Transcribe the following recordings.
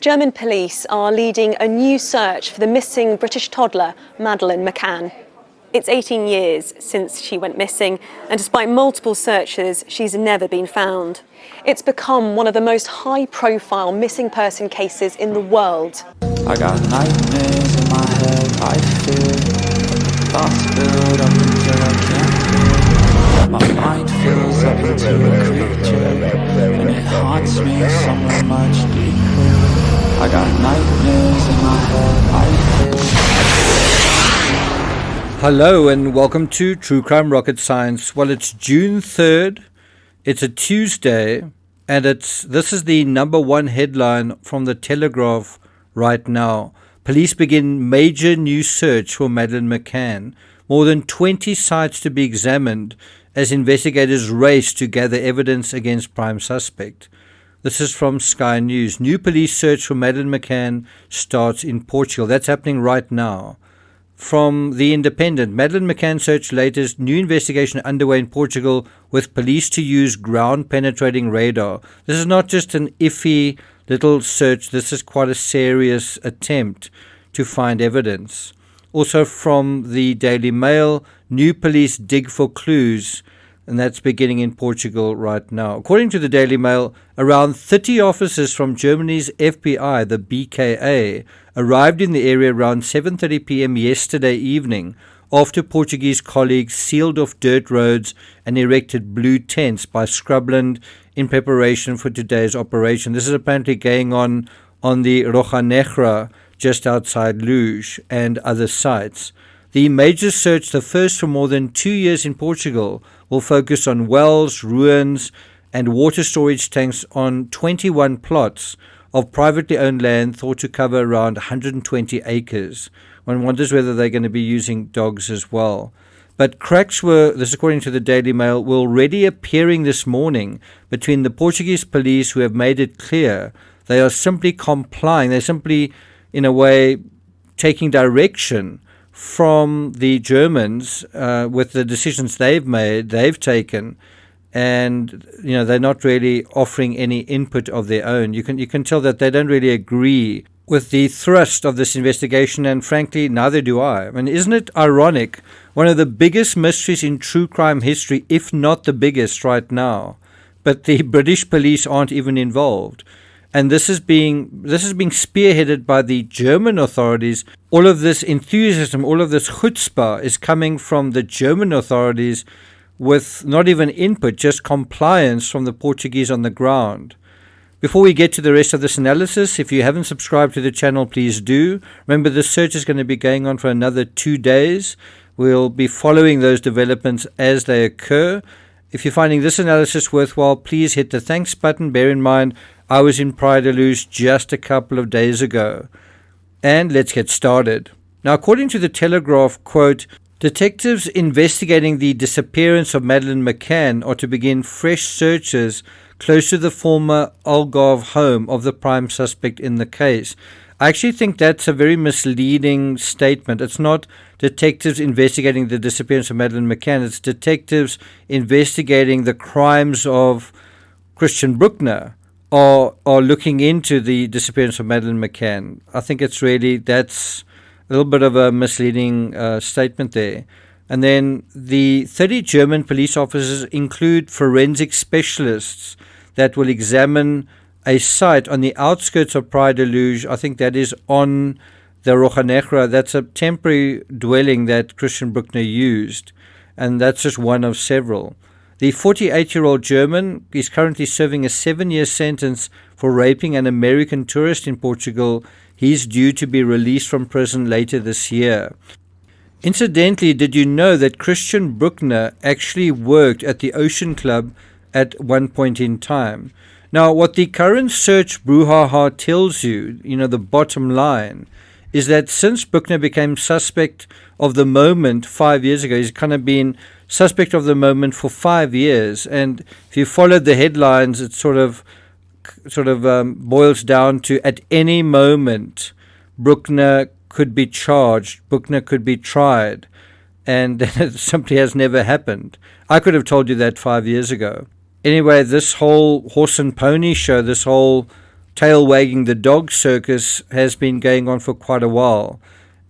German police are leading a new search for the missing British toddler, Madeleine McCann. It's 18 years since she went missing, and despite multiple searches, she's never been found. It's become one of the most high-profile missing person cases in the world. I got nightmares in my head, I fear thoughts build up until I can't feel. My mind fills up into a creature, and it haunts me somewhere much deeper. I got nightmares in my head, I fear. Hello and welcome to True Crime Rocket Science. Well, it's June 3rd, it's a Tuesday, and this is the number one headline from the Telegraph right now. Police begin major new search for Madeleine McCann. More than 20 sites to be examined as investigators race to gather evidence against prime suspect. This is from Sky News. New police search for Madeleine McCann starts in Portugal. That's happening right now. From The Independent, Madeleine McCann search latest, new investigation underway in Portugal with police to use ground-penetrating radar. This is not just an iffy little search. This is quite a serious attempt to find evidence. Also from the Daily Mail, new police dig for clues, and that's beginning in Portugal right now. According to the Daily Mail, around 30 officers from Germany's FBI, the BKA, arrived in the area around 7:30 p.m. yesterday evening after Portuguese colleagues sealed off dirt roads and erected blue tents by scrubland in preparation for today's operation. This is apparently going on the Roja Negra just outside Luz and other sites. The major search, the first for more than 2 years in Portugal, will focus on wells, ruins, and water storage tanks on 21 plots of privately owned land thought to cover around 120 acres. One wonders whether they're going to be using dogs as well. But cracks were, this according to the Daily Mail, were already appearing this morning between the Portuguese police, who have made it clear they are simply complying. They're simply, in a way, taking direction from the Germans with the decisions they've taken, and they're not really offering any input of their own. You can tell that they don't really agree with the thrust of this investigation, and frankly, neither do I. I mean, isn't it ironic? One of the biggest mysteries in true crime history, if not the biggest right now, but the British police aren't even involved. And this is being spearheaded by the German authorities. All of this enthusiasm, all of this chutzpah is coming from the German authorities with not even input, just compliance from the Portuguese on the ground. Before we get to the rest of this analysis, if you haven't subscribed to the channel, please do. Remember, this search is going to be going on for another 2 days. We'll be following those developments as they occur. If you're finding this analysis worthwhile, please hit the thanks button. Bear in mind, I was in Praia da Luz just a couple of days ago. And let's get started. Now, according to the Telegraph, quote, detectives investigating the disappearance of Madeleine McCann are to begin fresh searches close to the former Algarve home of the prime suspect in the case. I actually think that's a very misleading statement. It's not detectives investigating the disappearance of Madeleine McCann. It's detectives investigating the crimes of Christian Bruckner, are looking into the disappearance of Madeleine McCann. I think that's a little bit of a misleading statement there. And then the 30 German police officers include forensic specialists that will examine a site on the outskirts of Praia da Luz. I think that is on the Roja Negra. That's a temporary dwelling that Christian Bruckner used, and that's just one of several. The 48-year-old German is currently serving a 7-year sentence for raping an American tourist in Portugal. He's due to be released from prison later this year. Incidentally, did you know that Christian Bruckner actually worked at the Ocean Club at one point in time? Now, what the current search brouhaha tells you, the bottom line, is that since Bruckner became suspect of the moment 5 years ago, he's kind of been suspect of the moment for 5 years. And if you followed the headlines, it sort of boils down to, at any moment, Bruckner could be charged, Bruckner could be tried, and it simply has never happened. I could have told you that 5 years ago. Anyway, this whole horse and pony show, this whole tail wagging the dog circus has been going on for quite a while,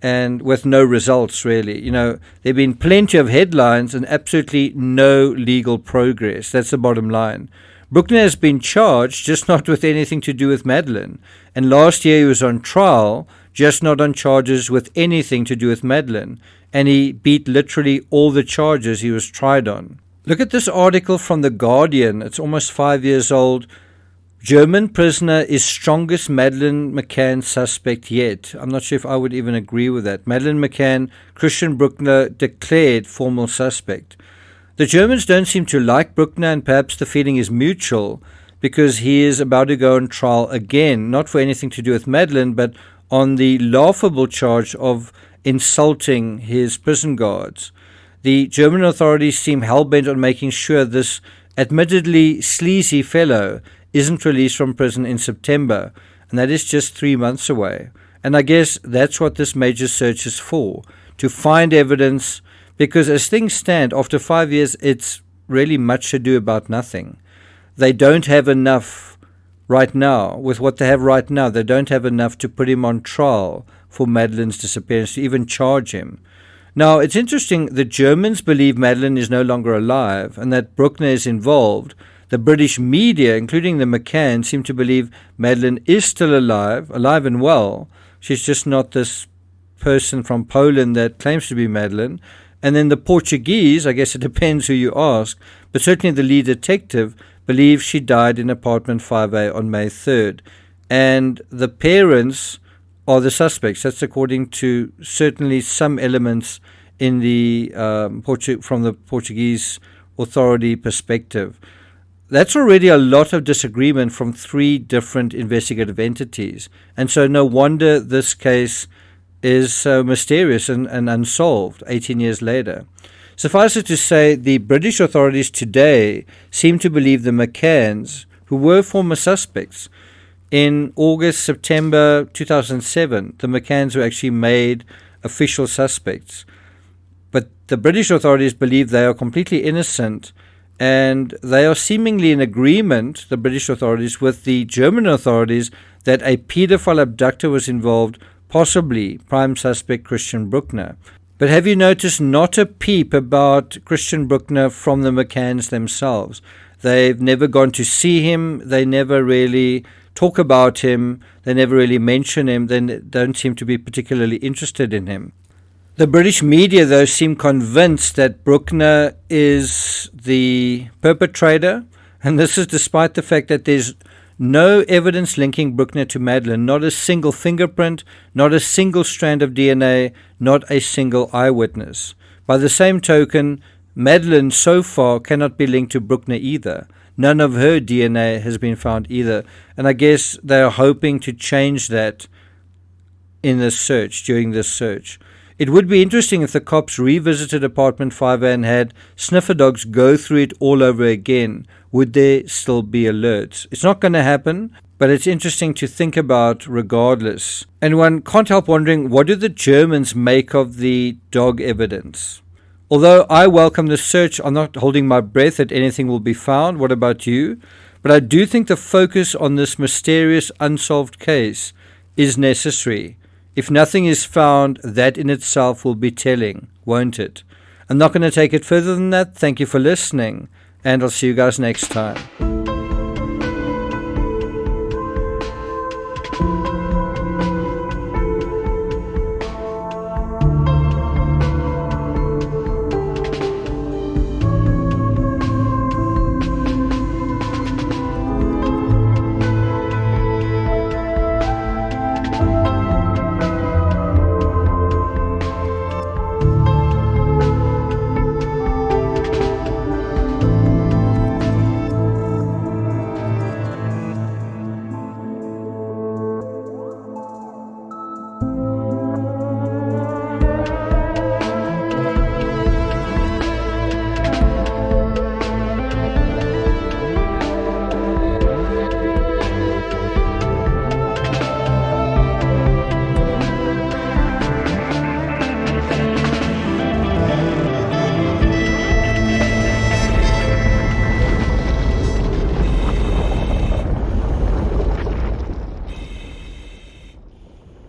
and with no results really. There have been plenty of headlines and absolutely no legal progress. That's the bottom line. Bruckner has been charged, just not with anything to do with Madeleine. And last year he was on trial, just not on charges with anything to do with Madeleine. And he beat literally all the charges he was tried on. Look at this article from The Guardian. It's almost 5 years old. German prisoner is strongest Madeleine McCann suspect yet. I'm not sure if I would even agree with that. Madeleine McCann, Christian Bruckner declared formal suspect. The Germans don't seem to like Bruckner, and perhaps the feeling is mutual because he is about to go on trial again, not for anything to do with Madeleine, but on the laughable charge of insulting his prison guards. The German authorities seem hell-bent on making sure this admittedly sleazy fellow isn't released from prison in September, and that is just 3 months away. And I guess that's what this major search is for, to find evidence, because as things stand, after 5 years, it's really much ado about nothing. They don't have enough right now. With what they have right now, they don't have enough to put him on trial for Madeleine's disappearance, to even charge him. Now, it's interesting, the Germans believe Madeleine is no longer alive and that Bruckner is involved. The British media, including the McCanns, seem to believe Madeleine is still alive and well. She's just not this person from Poland that claims to be Madeleine. And then the Portuguese, I guess it depends who you ask, but certainly the lead detective believes she died in apartment 5A on May 3rd. And the parents are the suspects. That's according to certainly some elements in the from the Portuguese authority perspective. That's already a lot of disagreement from 3 different investigative entities. And so no wonder this case is so mysterious and unsolved 18 years later. Suffice it to say, the British authorities today seem to believe the McCanns, who were former suspects, in August, September 2007, the McCanns were actually made official suspects. But the British authorities believe they are completely innocent, and they are seemingly in agreement, the British authorities, with the German authorities that a paedophile abductor was involved, possibly prime suspect Christian Bruckner. But have you noticed not a peep about Christian Bruckner from the McCanns themselves? They've never gone to see him. They never really talk about him. They never really mention him. They don't seem to be particularly interested in him. The British media, though, seem convinced that Bruckner is the perpetrator, and this is despite the fact that there's no evidence linking Bruckner to Madeleine, not a single fingerprint, not a single strand of DNA, not a single eyewitness. By the same token, Madeleine so far cannot be linked to Bruckner either. None of her DNA has been found either, and I guess they are hoping to change that in this search, during this search. It would be interesting if the cops revisited apartment 5A and had sniffer dogs go through it all over again. Would there still be alerts? It's not going to happen, but it's interesting to think about regardless. And one can't help wondering, what do the Germans make of the dog evidence? Although I welcome the search, I'm not holding my breath that anything will be found. What about you? But I do think the focus on this mysterious unsolved case is necessary. If nothing is found, that in itself will be telling, won't it? I'm not going to take it further than that. Thank you for listening, and I'll see you guys next time.